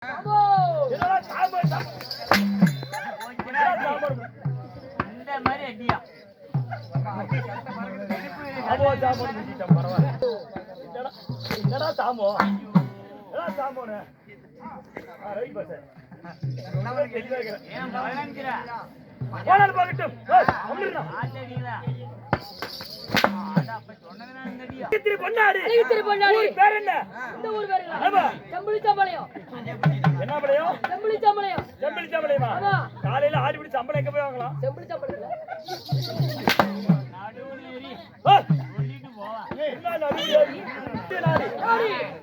இந்த மாதிரி அடியா என்னடா சாமோ சாமோன்னு காலையில ஆடிபிடி சம்பளம் எங்க போய் வாங்கலாம்?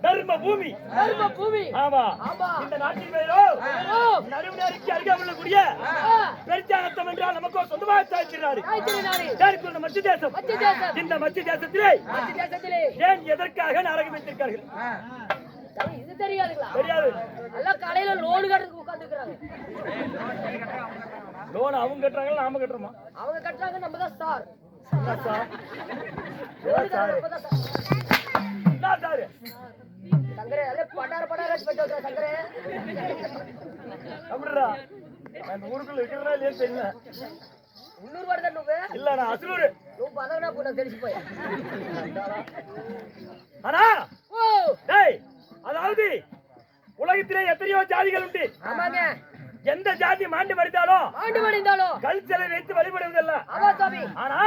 தர்ம பூமி ஆமா இந்த நாட்டில் வேறோ நடுவருக்கு அருகாமல் கூடிய பெருச்சானத்தம் என்றால் நமக்கு சொந்தமாக தாய்ச்சினாரு மத்திய தேசம். இந்த மத்திய தேசத்திலே ஏன் எதற்காக நாடகம் வைத்திருக்கார்கள் இது தெரியாதுங்களா? தெரியாது. எல்லாம் காலையில லோன் கட்டுறதுக்கு உட்கார்ந்துக்கிறாங்க. லோன் அவங்க கட்டுறாங்களா நாம கட்டுறோமா? அவங்க கட்டுறாங்க, நம்ம தான் ஸ்டார். சங்கரே அதே படார வச்சு சங்கரே அப்படிடா அந்த ஊருக்குள்ள இருக்கிறதா இல்லையா தெரியல. உள்ளூர் வருதா நூவு? இல்ல நான் அசலூர். நூ பதவனா போனா தெரிஞ்சு போய். அண்ணா ஓ டேய் அதாவது உலகத்திலே எத்தனையோ ஜாதிகள் உண்டு. ஆமாங்க. எந்த ஜாதி மாண்டு மடிந்தாலும் கல் சிலை வைத்து வழிபடுவதல்ல. ஆமா சாமி. ஆனா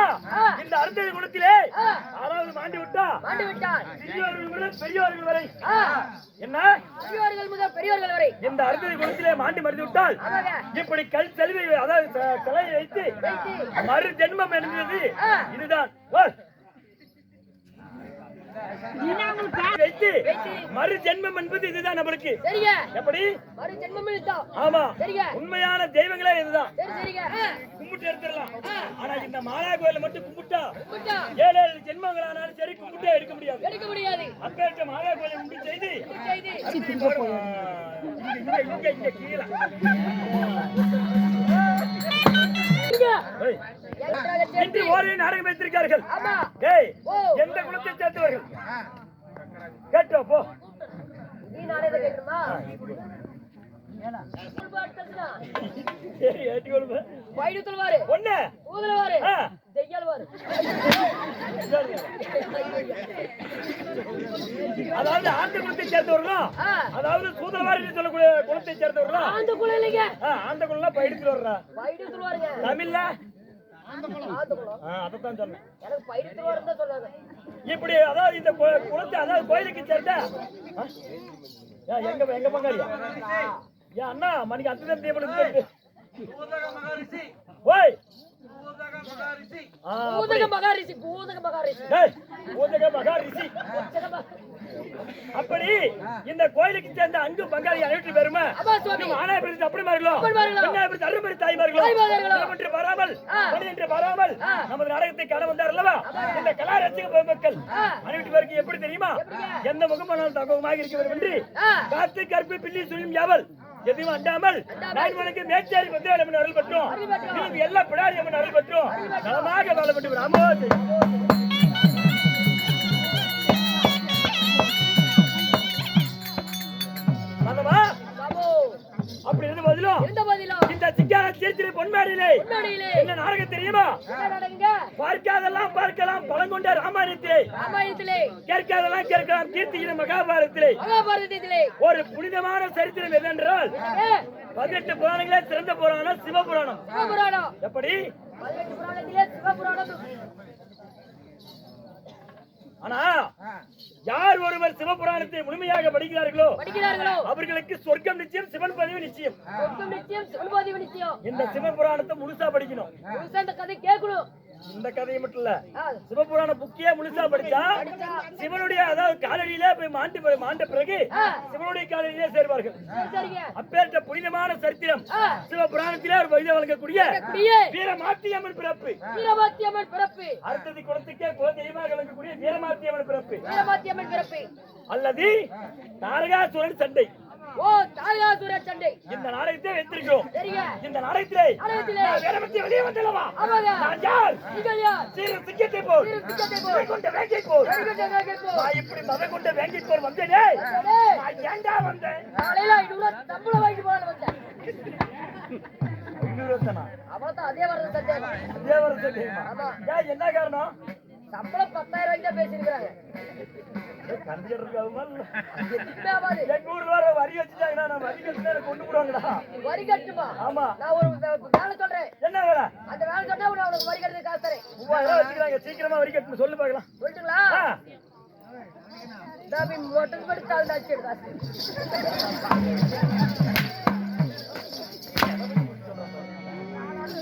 இந்த அருந்ததி குலத்திலே யாராவது மாண்டு விட்டால் சிறியவர்கள் முதல் பெரியவர்கள் வரை என்ன சிறியவர்கள் முதல் பெரியவர்கள் வரை இந்த அருந்ததி குலத்திலே மாண்டு மடிந்து விட்டால் இப்படி கல் செல்வி அதாவது சிலையை வைத்து மறு ஜென்மம் என்பது இதுதான். மறு ஜென்மம் என்பது இதுதான் நம்மளுக்கு. எப்படி மறு ஜென்மம்? ஆமா, உண்மையான தெய்வங்களே இதுதான். கும்பிட்டு எடுத்துடலாம். ஆனா இந்த மாலா கோயில மட்டும் கும்பிட்டா 7 ஜென்மங்களானாலும் சரி கும்பிட்டே எடுக்க முடியாது. அப்பேற்ற மாலா கோயிலை கும்பிட்டு செய்து கீழே இன்று ஓரே நாடகம் வைத்திருக்கார்கள். எந்த குலத்தை சேர்ந்தவர்கள் கேட்டோ போ. நீ நாடகம் கேட்குமா? அதாவது ஆந்த குலத்தை சேர்ந்தவர்களும் அதாவது சூதலவாரி சொல்லக்கூடிய குலத்தை சேர்ந்தவர்களும் ஆந்த குலம் இல்லைங்க. ஆந்த குலம் பயிடுத்து வர்றா தமிழ்ல அதான் சொன்னேன். இப்படி அதாவது இந்த குலத்தை அதாவது கோயிலுக்கு சேர்ந்த எங்க எங்க பங்காளியா ஏன் அண்ணா மணிக்கு அத்தனை தேவனுக்கு ஓய் அப்படி இந்த கோயிலுக்கு சேர்ந்த அங்கு பங்காளி அனைத்து பெருமை அப்படி தாய்மார்களும் வராமல் வராமல் நமது நாடகத்தை காண வந்தார் அல்லவா இந்த கலா ரசிக மக்கள் அனைத்து பேருக்கு எப்படி தெரியுமா? எந்த முகமானாலும் தகவமாக இருக்கிறது என்று காத்து கற்பு பில்லி சுழியும் யாவல் எதுவும் அண்டாமல் நாய்மனுக்கு மேச்சாரி பத்திரம் அருள் பெற்றோம். எல்லா பிடாரி அம்மன் அருள் பெற்றோம். நலமாக வாழப்பட்டு ராமோ அப்படி இருந்த பதிலும் இந்த சிக்கார தீர்த்திரை பொன்மேடையிலே என்ன நாடகம் தெரியுமா? பார்க்காதெல்லாம் பார்க்கலாம் பழங்கொண்ட ராமாயணத்திலே கேட்காதெல்லாம் கேட்கலாம் கீர்த்திகிற மகாபாரதத்திலே ஒரு புனிதமான சரித்திரம் எதென்றால் 18 புராணங்களே சிறந்த புராணம் சிவபுராணம். எப்படி? ஆனா யார் ஒருவர் சிவபுராணத்தை முழுமையாக படிக்கிறார்களோ அவர்களுக்கு சொர்க்கம் நிச்சயம், சிவன் பதிவு நிச்சயம். இந்த சிவபுராணத்தை முழுசா படிக்கணும். இந்த கதையை மட்டும் இல்ல, சிவபுராண புக்கியே முழுசா படிச்சா சிவனுடைய அதாவது காலடியிலே போய் மாண்ட பிறகு சிவனுடைய காலடியிலே சேர்வார்கள். அப்பேற்ற புனிதமான சரித்திரம் சிவபுராணத்திலே ஒரு வயதை வழங்கக்கூடிய வீரமாத்தியம்மன் பிறப்பு. அடுத்தது குலத்துக்கே குல தெய்வமாக வழங்கக்கூடிய வீரமாத்தியம்மன் பிறப்பு அல்லது தாரகாசுரன் சண்டை. பகாசுர சண்டை இந்த நாடகத்தை வைத்திருக்கிறோம். சரிங்க. இந்த நாடகத்திலே நாடகத்திலே நான் வேடமிட்டு வெளியே வந்தேனவா? ஆமாங்க. நான் யார்? நீங்கள் யார்? சீர சிங்கத்தை போல், சிங்கத்தை போல், கொண்ட வேங்கை போல், வேங்கை போல். நான் இப்படி மத கொண்ட வேங்கை போல் வந்தேனே. டேய், நான் ஏன்டா வந்தேன்? காலையில 500 சம்பளம் வாங்கிட்டு போகலான்னு வந்தேன். இன்னொரு தானா? அவ்வளவுதான், அதே வரது சந்தேகம். அதே வருஷம் தெரியுமா? ஆமா. ஏன் என்ன காரணம்? சம்பளம் 10,000 ரூபாய்க்கு தான் பேசியிருக்கிறாங்க. கண்டிப்பா இருக்காதுமா? எதுவுமே ஆகாது. எங்க ஊர்ல வர வரி வச்சுட்டாங்கடா, நான் வரி கட்டினா எனக்கு கொண்டு போடுவாங்கடா. வரி கட்டுமா? ஆமா. நான் ஒரு வேலை சொல்றேன். என்ன வேலை? அந்த வேலை சொன்னா நான் உனக்கு வரி கட்டுறது காசு தரேன். 3000 வச்சுக்கிறாங்க, சீக்கிரமா வரி கட்டணும், சொல்லு பார்க்கலாம். சொல்லிட்டுங்களா? ஆ. நான் மொட்டை படி தாழ்ந்தாச்சு காசு.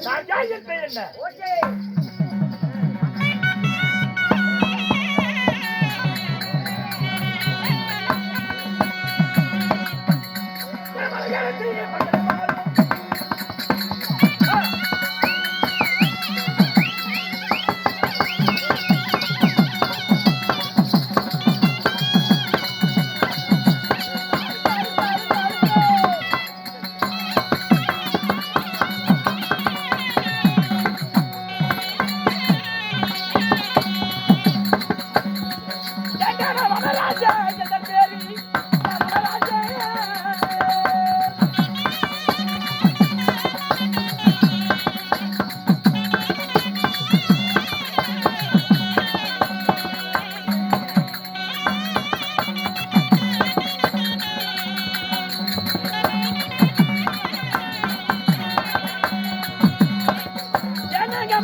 நான் யார், என் பேர் என்ன? ஓகே.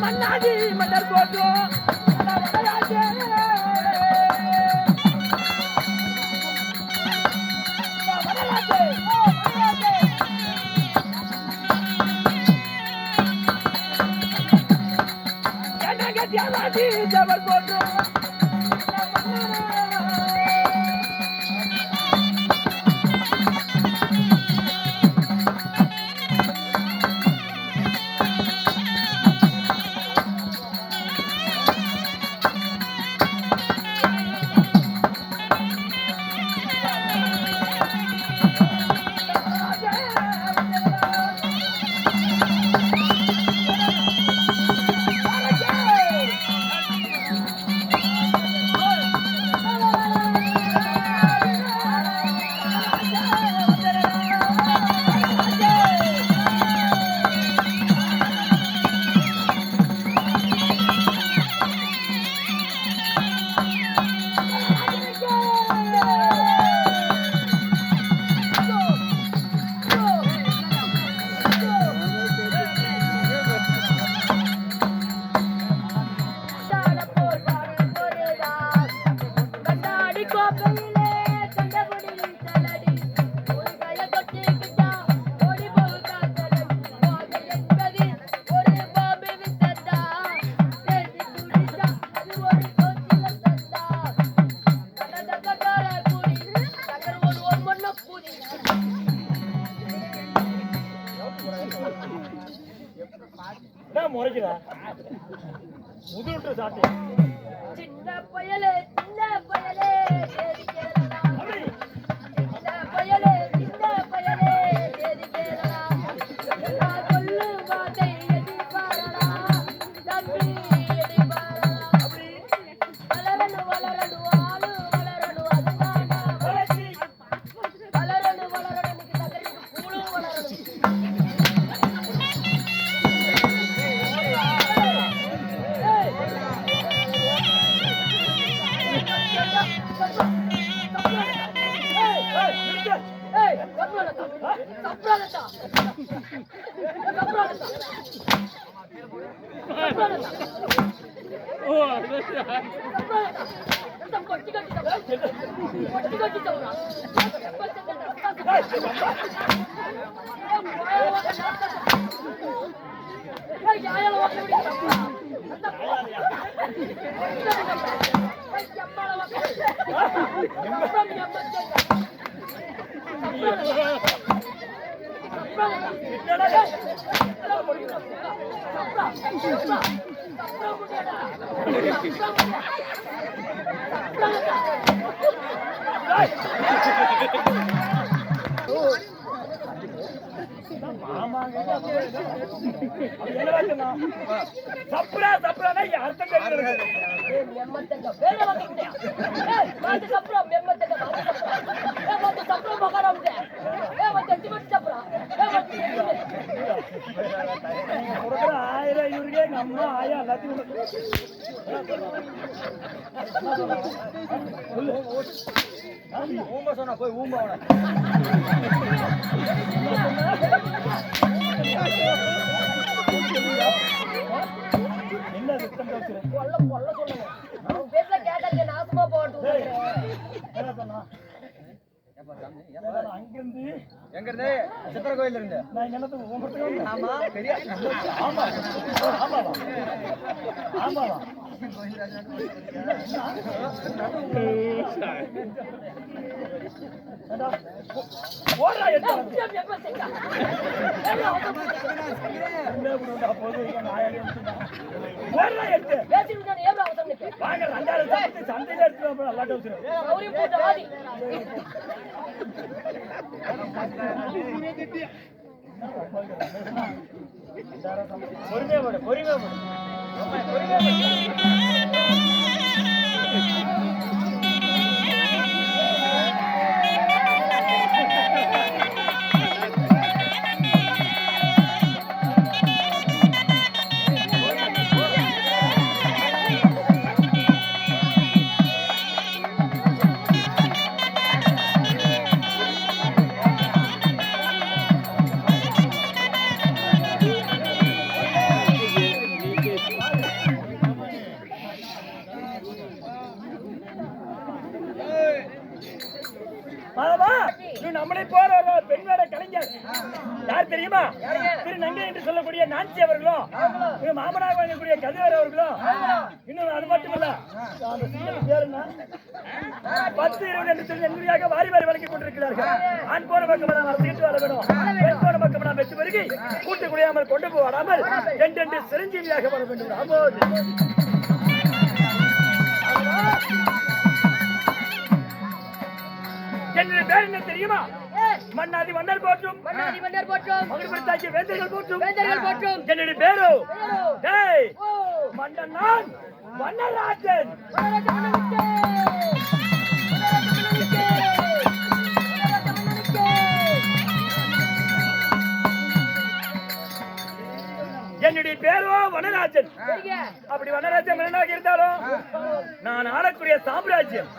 மன்னாடி மன்னர் போட்டோம் ஜபர் போட்டோம் முறைக்கிறா முதுட்டு சாட்டு சின்ன பயலே சின்ன பயலே தேடி கேளடா. சின்ன பயலே சின்ன பயலே தேடி கேளடா. நான் சொல்லும் வார்த்தை எடி பாரடா. தம்பி எடி பாரடா. வளரணும் வளரணும் ஆளு வளரணும் அதுதான்டா வளர்ச்சி. வளரணும் வளரணும் தகரிக்கு கூழு வளரணும். ஆமாங்க சப்ரா சப்ரானா அர்த்தம் தெரியாது. மெம்மத்தங்க வேற வந்துட்டே மாட்டு சப்ரா மெம்மத்தங்க மாட்டு சப்ரா மகாராம்டே வந்து டிமட் சப்ரா வந்து கொடுக்குற 1000 இவருக்கே எங்க அம்மா ஆயா எல்லாத்தையும் ஊம்ப சொன்னா போய் ஊம்ப என்ன சிஸ்டம் கொல்ல கொல்ல சொல்லுங்க அவன் பேசல கேட்டாங்க நாசமா போட்டு என்ன சொன்னா அங்கிருந்து எங்க இருந்து சித்திர கோயில்ல இருந்து நான் என்னது உங்களுக்கு ஆமா பெரிய ஆமா ஆமாவா ஆமாவா ஓடுறா எடுத்து ஓடுறா எடுத்து பேசிட்டு ஏன் அவசரம் நிப்ப வாங்க 2000 சந்தையில எடுத்து நல்லா டவுசர் அவரே போட்டு ஆடி பொறுமையா போடு பொறுமையா போடு பொறுமையா நம்மளை போல ஒரு பெண்வேட கலைஞர் யார் தெரியுமா? திரு நங்கை என்று சொல்லக்கூடிய நான்சி அவர்களும் மாமனார் வழங்கக்கூடிய கதிரவர் அவர்களும் இன்னும் அது மட்டுமல்ல அந்த சீரியல் பேர் என்ன 10-20 என்று சொல்லி நன்றியாக வாரி வாரி வழங்கிக் கொண்டிருக்கிறார்கள். ஆண் போன பக்கம் நாம் அரசிட்டு வர வேணும், பெண் போன பக்கம் நாம் வெற்றி பெருகி கூட்டு குடியாமல் கொண்டு போடாமல் ரெண்டு சிரஞ்சீவியாக வர வேண்டும். ஆமோது என்னுடைய பேர் என்ன தெரியுமா? மன்னாதி மன்னர் போற்றும் மகிழ்படுத்தாக்கிய வேந்தர்கள் போற்றும் என்னுடைய பேரோ டேய் மன்னன் நான் வண்ணராஜன். என்னுடைய பேரோ வனராஜன். அப்படி வனராஜன் மன்னனாக இருந்தாலும் நான் ஆளக்கூடிய சாம்ராஜ்யம்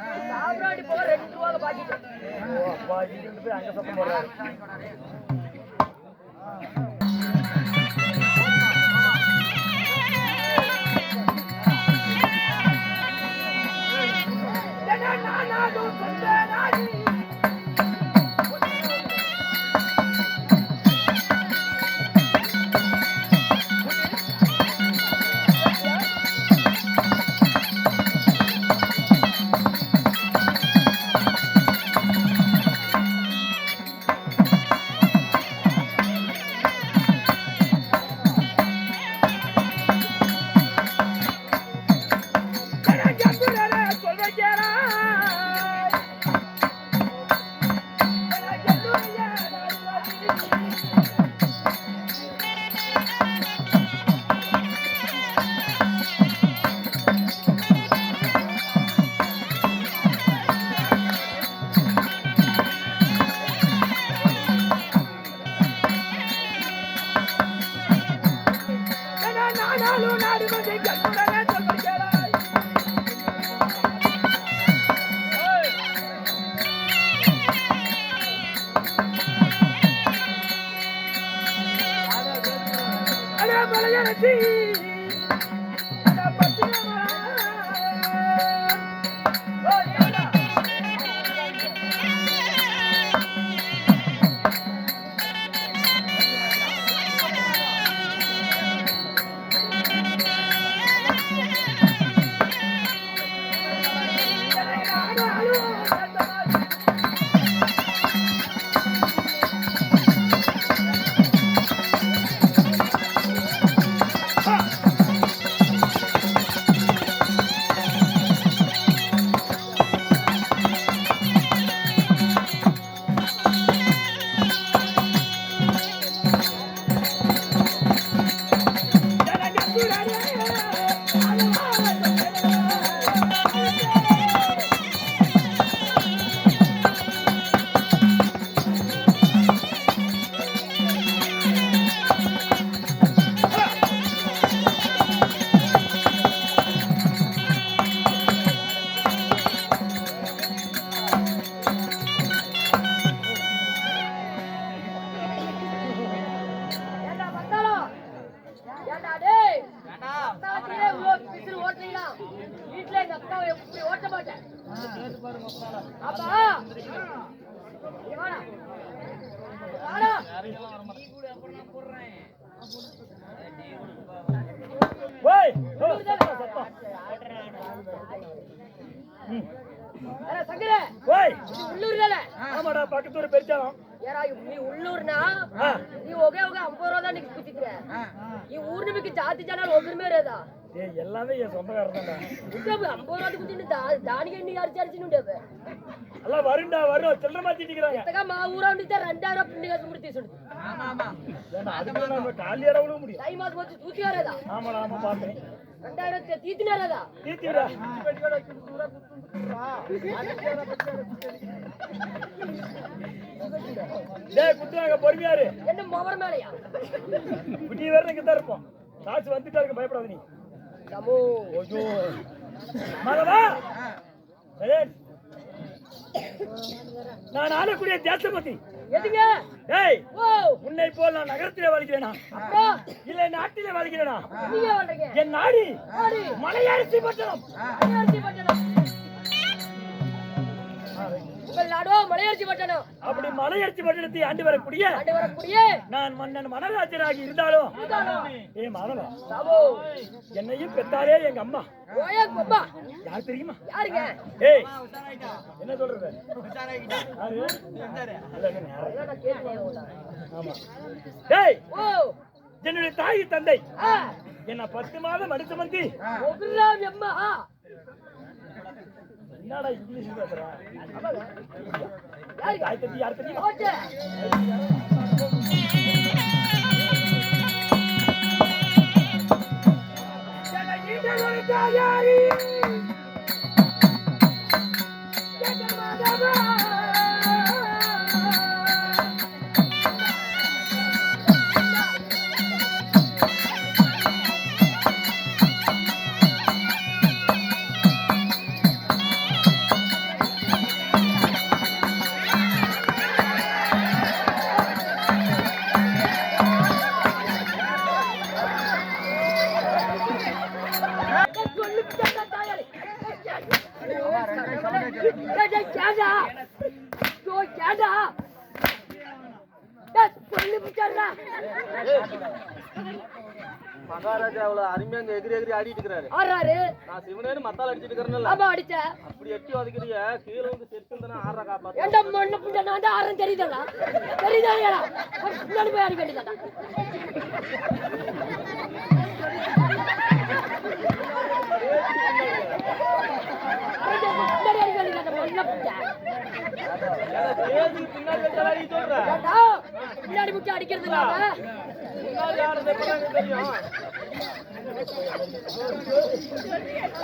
அங்க சத்தம் போடுறாரு. அப்பா இங்க வாடா. வாடா. ஓய் ஏடா சங்கரே, ஓய் இது உள்ளூர் தானே? ஆமாடா பக்கத்து ஊர் பெருச்சாலும் ஏடா நீ உள்ளூர்னா நீ ఒకే ఒక 50 రూపాయలు నీకు కుట్టిద్రే ఈ ఊరిని మీకు జాతి జనాలు ఒకరిమే రేదా ஏய் எல்லாமே என் சொந்தக்காரன் தான்டா ఇప్పుడు 50 రూపాయలు కుట్టింది దానికి ఎన్ని అరిచి ఉండేది எல்லாம் வரும்டா வரும் சில்லற மாத்திட்டிக்கிறாங்க ఇంతగా మా ఊరా ఉండితే 2000 పిండిగా సుముడి తీసుండు அதுக்கு நம்ம காலியாட விட முடியும் టైం అది వచ్చి చూసిగారేదా ஆமாடா ஆமா பார்த்தேன் 2000 తీతినారేదా தீத்திடா டேய் குத்துவாங்க பொறுமையாரு என்ன மவர் மேலையா குட்டி வேற இங்க தான் இருப்போம் காசு வந்துட்டா இருக்கு பயப்படாத நீ தமோ ஓஜோ மகவா சரி நான் ஆளக்கூடிய தேசபதி எதுங்க டேய் ஓ உன்னை போல் நான் நகரத்திலே வாழ்கிறேனா அப்பா இல்ல நாட்டிலே வாழ்கிறேனா நீங்க வர்றீங்க என் நாடி ஆடி மலையாளத்தி பட்டணம் மலையாளத்தி பட்டணம் உங்கள் நாடோ மலையாளத்தி பட்டணம் அப்படி மலையாளத்தி பட்டணத்தை ஆண்டு வரக்கூடிய நான் மன்னன் மனராஜராகி இருந்தாலும் ஏ மாதவா தமோ என்னையும் பெத்தாலே எங்க அம்மா ஓயா கொப்பா யார் தெரியுமா யாருங்க ஏய் என்ன சொல்றது யாரு? அல்ல, என்ன யாரு? நான் கேட்டேன் ஆமா டேய் ஓ என்னுடைய தாய் தந்தை ஆ என்ன 10 மாதம் அடுத்து வந்து ஒகுராம் அம்மா என்னடா இங்கிலீஷ் பேசுறா யாரு தாய் தந்தை யார் தெரியுமா ஓகே தாயாரி மகாராஜா அவ்வளவு அருமையா அங்க எகிரி எகிரி ஆடிட்டு இருக்காரு. ஆறாரு நான் சிவனேன்னு மத்தால அடிச்சிட்டு இருக்கறேன்ல. ஆமா அடிச்ச அப்படி எட்டி வதக்கிறிய கீழ வந்து செத்துந்தனா ஆறா காப்பாத்து. ஏண்டா மண்ணு புண்ட நான் தான் ஆறன் தெரியுதா தெரியுதாடா முன்னாடி போய் அடி வேண்டியதா முன்னாடி அடி வேண்டியதா மண்ணு புண்ட ஏது பின்னாடி வச்சா நீ சொல்ற. ஏண்டா முன்னாடி புண்ட அடிக்கிறது இல்ல பின்னாடி யாரது எப்பதான் தெரியும்.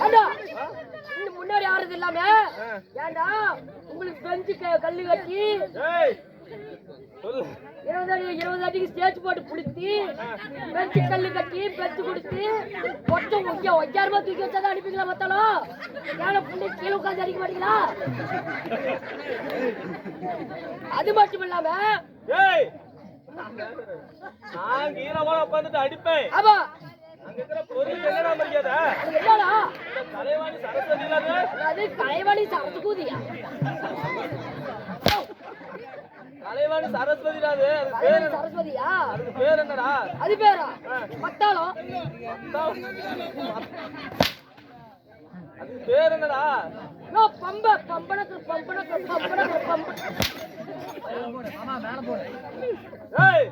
ஏண்டா இன்னும் முன்னாடி ஆறது இல்லாம ஏண்டா உங்களுக்கு பெஞ்சு கல்லு கட்டி ஏய் சொல்லு 20 அடிக்கு ஸ்டேஜ் போட்டு புடிச்சி பெஞ்சு கல்லு கட்டி பெஞ்சு கொடுத்து மொத்தம் ஒய்யாரமா தூக்கி வச்சாதான் அனுப்பிங்களா மத்தாலும் ஏன்னா புண்ணி கீழே உட்காந்து அடிக்க மாட்டீங்களா அது மட்டும் இல்லாம ஏய் நான் கீழே உட்கார்ந்துட்டு அடிப்பேன். ஆமா அங்க இருக்கிற பொருள் என்னடா மரியாதை? அது என்னடா இந்த கலைவாணி சரஸ்வதி இல்லாத அது கலைவாணி சரத்து கூதியா கலைவாணி சரஸ்வதி இல்லாத அது பேர் கலைவாணி சரஸ்வதியா அதுக்கு பேர் என்னடா? அது பேரா மத்தாளம் அதுக்கு பேர் என்னடா? நோ பம்ப பம்பனக்கு பம்பனக்கு பம்பனக்கு பம்ப ஏய்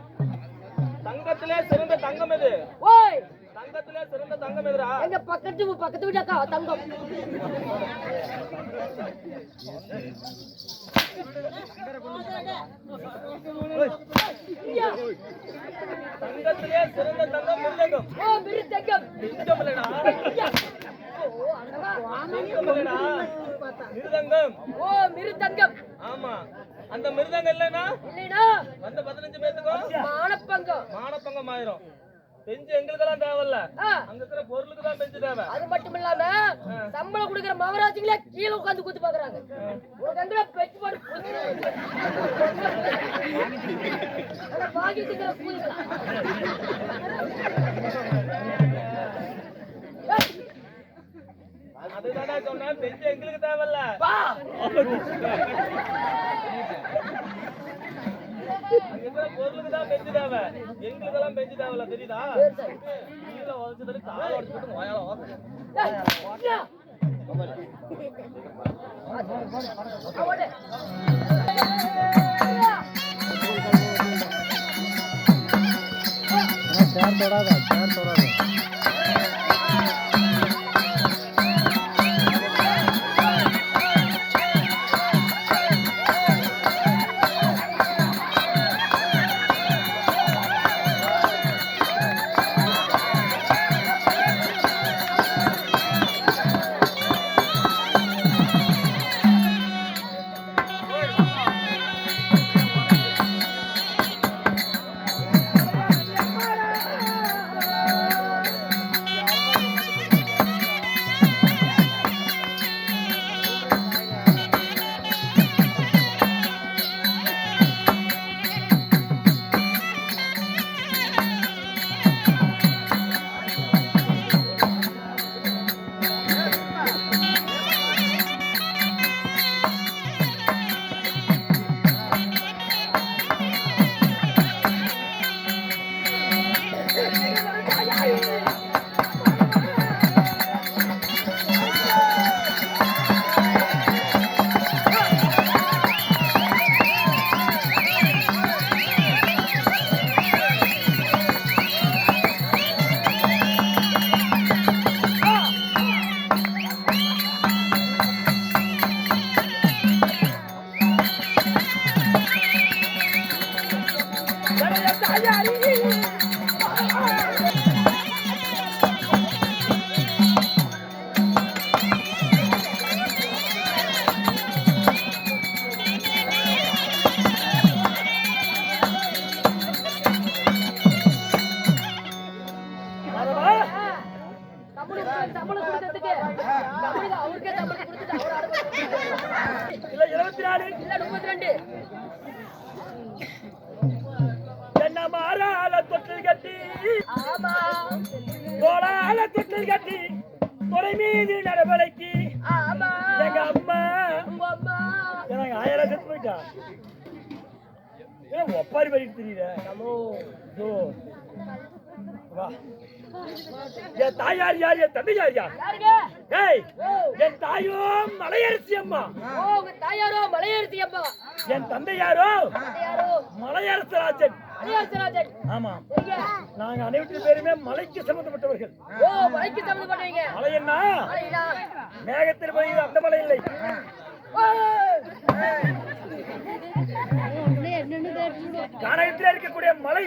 தங்கத்திலே சிறந்த தங்கம் எது? ஓய் தங்கத்திலே சிறந்த தங்கம் எதுடா? எங்க பக்கத்து வீட்டக்கா தங்கம் தங்கத்திலே சிறந்த தங்கம் மிருதங்கம். ஓ மிருதங்கம் மிருதங்கம் இல்லடா. ஓ அண்ணா மிருதங்கம் இல்லடா. மிருதங்கம். ஓ மிருதங்கம் ஆமா அந்த மிருதங்கம் இல்லைன்னா இல்லைனா வந்த 15 பேத்துக்கும் மானப்பங்கம் மானப்பங்கம் ஆயிரும். பெஞ்சு எங்களுக்கெல்லாம் தேவையில்ல, ஆ, அங்க இருக்கிற பொருளுக்கு தான் பெஞ்சு தேவை. அது மட்டும் இல்லாம சம்பளம் கொடுக்கிற மகராஜிங்களே கீழே உட்கார்ந்து கூத்து பாக்குறாங்க உனக்கு எங்க பெச்சு போட்டு வாங்கிட்டு கூதுக்கலாம் அதுதான்டா சொன்னேன், பெஞ்சு எங்களுக்கு தேவையில்ல. வா அங்க இருக்கிற பொருளுக்கு தான் பெஞ்சு தேவை, எங்களுக்கெல்லாம் பெஞ்சு தேவையில்ல, தெரியுதா? கீழே உதச்சதுக்கு காலை உடச்சு போட்டு வாயால ஓசை. சம்பளம் கொடுக்கறதுக்கு அவருக்கே சம்பளம் கொடுத்துட்டு இல்ல 24 இல்ல 32 என்ன மாறால தொட்டில் கட்டி ஆமா போரால தொட்டில் கட்டி துறை மீது நடவடிக்கை ஆமா எங்க அம்மா உங்க அம்மா எனக்கு 1000 செத்து போயிட்டா ஏன் ஒப்பாரி பண்ணிட்டு தெரியல வா என் தாயார் யார் என் தந்தை யார் யார் யாருங்க ஏய் என் தாயோ மலையரசி அம்மா ஓ உங்க தாயாரோ மலையரசி அம்மா என் தந்தை யாரோ தாயாரோ மலையரசராஜன் மலையரசராஜன் ஆமா சரிங்க நாங்க அனைவரு பேருமே மலைக்கு சம்பந்தப்பட்டவர்கள் ஓ மலைக்கு சம்பந்தப்பட்டவங்க மலை என்ன மலைடா மேகத்தில் போய் அந்த மலை இல்லை கனகத்தில் இருக்கக்கூடிய மலை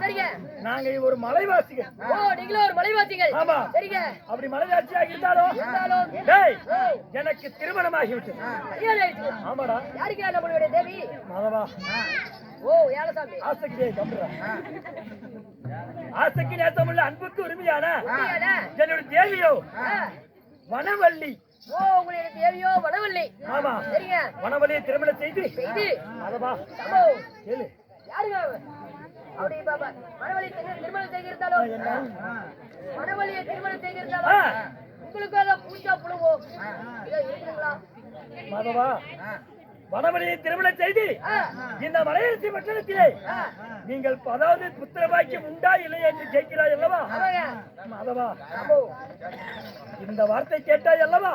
சரிங்க நாங்க ஒரு மலைவாசிகள் ஓ நீங்களும் ஒரு மலைவாசிகள் ஆமா சரிங்க அப்படி மலைவாசியாக இருந்தாலும் டேய் எனக்கு திருமணமாகிவிட்டது கல்யாணம் ஆயிடுச்சு ஆமாடா யாருக்கு நம்மளுடைய தேவி மாதவா ஓ யாரசாமி ஆசைக்கு கம்புறா ஆசைக்கு நேசமுள்ள அன்புக்கு உரிமையான என்னோட தேவியோ வனவள்ளி ஓ உங்களுடைய தேவியோ வனவள்ளி ஆமா சரிங்க வனவள்ளியை திருமணம் செய்து மாதவா சமோ கேளு யாருங்க அப்படி பாபா வனவள்ளி திருமணம் செய்திருந்தாலும் வனவள்ளியை திருமணம் செய்திருந்தாலும் உங்களுக்கு ஏதாவது பூஜா புழுவோ இதோ இருக்குங்களா மாதவா வனவழியை திருமணம் செய்து இந்த மலையரசி பட்டணத்திலே நீங்கள் அதாவது புத்திர பாக்கியம் உண்டா இல்லை என்று கேட்கிறாய் அல்லவா மாதவா இந்த வார்த்தை கேட்டாய் அல்லவா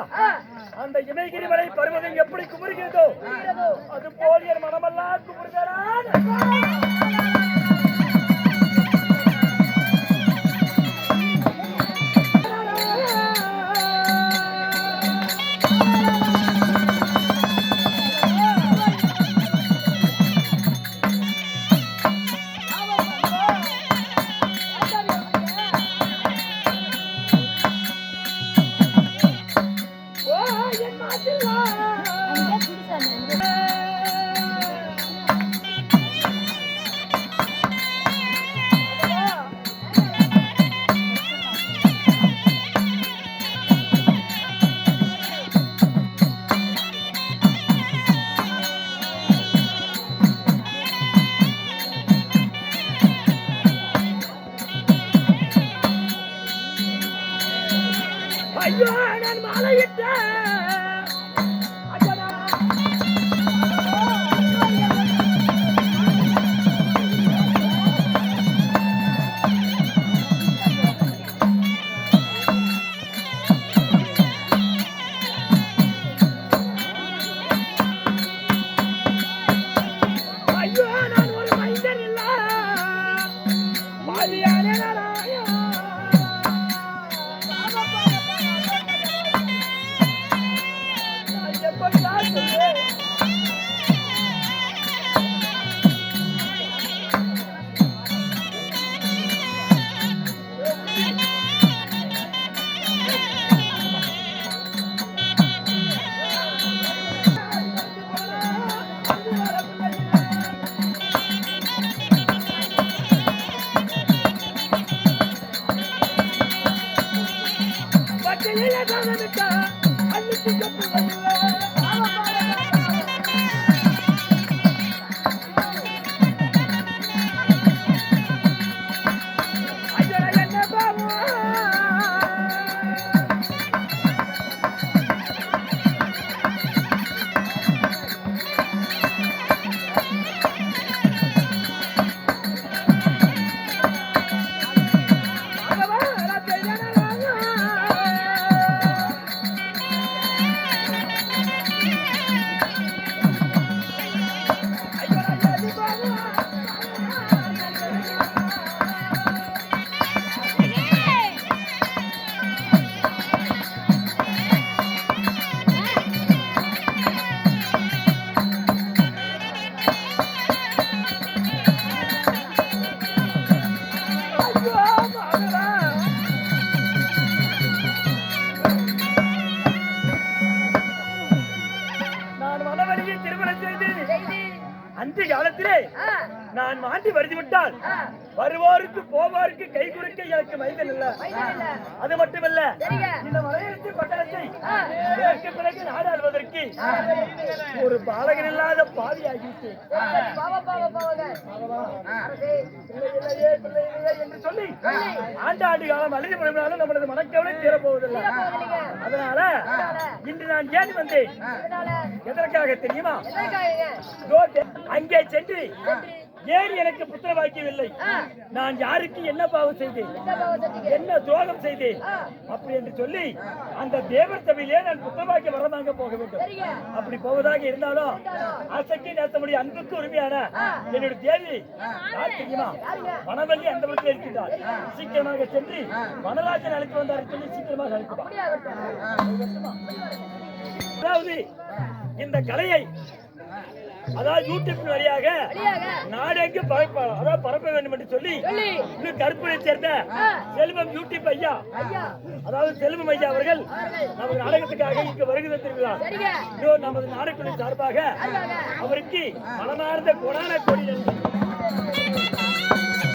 அந்த இமயகிரி மலை பருவதம் எப்படி குமுறுகிறதோ அது போல் என் மனமெல்லாம் குமுறுகிறான் ஐயோ நான் மாலையிட்ட அஜனா ஐயோ நான் ஒரு மைந்தன் இல்ல பாதியானே நாராயா எப்படி சொல்லுவே பட்டியல காணமிட்டா அன்னிக்கு கட்டு ஐயோ என்ன பாவம் நான் மனவழியை திருமணம் செய்து அந்த காலத்திலே நான் மாண்டி வருதி விட்டால் வருவோருக்கு போவாருக்கு கை கொடுக்க எனக்கு மைதல் இல்ல அது மட்டுமல்ல இந்த மலையெழுத்து கொட்டடத்தை இதற்கு பிறகு நாடாடுவதற்கு ஒரு பாலகன் இல்லாத பாவி ஆகிவிட்டு என்று சொல்லி ஆண்டாண்டு காலம் அழிந்து போனாலும் நம்மளது மனக்கவலை தீரப்போவதில்லை. அதனால இன்று நான் ஏன் வந்தேன் எதற்காக தெரியுமா? அங்கே சென்று ஏன் எனக்கு புத்திர வாக்கியவில்லை, நான் யாருக்கு என்ன பாவம் செய்தேன், என்ன துரோகம் செய்தேன் அப்படி என்று சொல்லி அந்த தேவர் சபையிலே நான் புத்திர வாக்கிய வரம் வாங்க போக வேண்டும். அப்படி போவதாக இருந்தாலும் ஆசைக்கு நேசமுடைய அன்புக்கு உரிமையான என்னுடைய தேவி யார் தெரியுமா? வனவல்லி அந்த இடத்தில் இருக்கின்றார். சீக்கிரமாக சென்று வனராஜன் அழைத்து வந்தார் சொல்லி சீக்கிரமாக அழைத்து. அதாவது இந்த கலையை அதாவது யூடியூப் வழியாக நாடெங்கு பரப்ப வேண்டும் என்று சொல்லி கருப்பூரை சேர்ந்த செல்வம் யூடியூப் ஐயா, அதாவது செல்வம் ஐயா அவர்கள் நமது நாடகத்துக்காக இங்கு வருகை தந்திருக்கிறார். நமது நாடகத்தின் சார்பாக அவருக்கு மனமார்ந்த கொடான கோடி நன்றி.